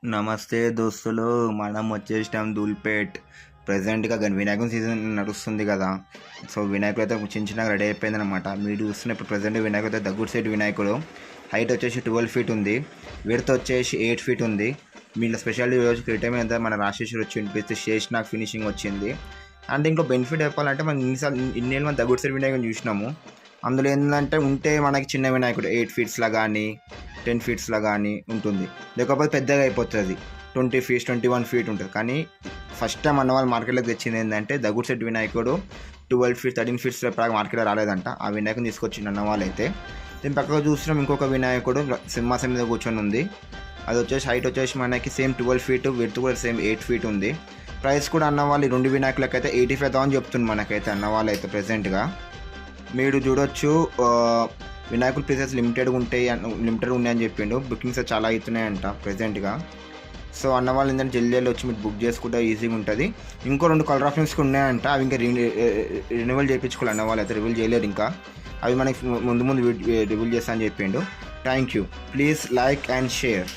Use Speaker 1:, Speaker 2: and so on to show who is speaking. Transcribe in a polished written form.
Speaker 1: నమస్తే దోస్తులు, మనం వచ్చేసినాం ధూల్పేట్. ప్రజెంట్గా వినాయకుని సీజన్ నడుస్తుంది కదా. సో వినాయకుడు అయితే చిన్నగా రెడీ అయిపోయింది అనమాట. మీరు చూస్తున్న ఇప్పుడు ప్రజెంట్ వినాయకుడు అయితే దగ్గుడు సైడ్ వినాయకుడు. హైట్ వచ్చేసి 12 feet ఉంది, విడ్త్ వచ్చేసి 8 feet ఉంది. వీళ్ళ స్పెషాలిటీ రోజు క్రిటైమ్ అయితే మన రాజేశ్వరి వచ్చింది, విత్ శేష్నాగ్ ఫినిషింగ్ వచ్చింది. అంటే ఇంకో బెనిఫిట్ చెప్పాలంటే మనం ఇన్నేళ్ళు మనం దగ్గుడు సైడ్ వినాయకుని చూసినాము. అందులో ఏంటంటే ఉంటే మనకి చిన్న వినాయకుడు 8 feet కానీ 10 feet కానీ ఉంటుంది, లేకపోతే పెద్దగా అయిపోతుంది, 20 feet 21 feet ఉంటుంది. కానీ ఫస్ట్ టైం అన్న వాళ్ళు మార్కెట్లోకి తెచ్చింది ఏంటంటే దగ్గుడు సెట్ వినాయకుడు 12 feet 13 feet ప్రాగా మార్కెట్లో రాలేదంట. ఆ వినాయకుని తీసుకొచ్చింది అన్న వాళ్ళు అయితే. దీని పక్కగా చూస్తున్నాం ఇంకొక వినాయకుడు సింహాసనం మీద కూర్చొని ఉంది. అది వచ్చేసి హైట్ వచ్చేసి మనకి సేమ్ 12 feet, విడ్త్ కూడా సేమ్ 8 feet ఉంది. ప్రైస్ కూడా అన్న వాళ్ళు ఈ రెండు వినాయకులకైతే 85,000 చెప్తుంది మనకైతే అన్న వాళ్ళు అయితే. ప్రెసెంట్గా మీరు చూడొచ్చు వినాయకుడు ప్రైసెస్ లిమిటెడ్ ఉన్నాయని చెప్పిండు. బుకింగ్స్ చాలా అవుతున్నాయంట ప్రెసెంట్గా. సో అన్న వాళ్ళు ఏంటంటే జల్దీ వచ్చి మీరు బుక్ చేసుకుంటే ఈజీగా ఉంటుంది. ఇంకో 2 కలర్ ఆప్షన్స్ ఉన్నాయంట, అవి ఇంకా రినివల్ చేయించుకోవాలి అన్న వాళ్ళు అయితే. రివీల్ చేయలేరు ఇంకా, అవి మనకి ముందు రివీల్ చేస్తా అని చెప్పిండు. Thank you. Please like and share.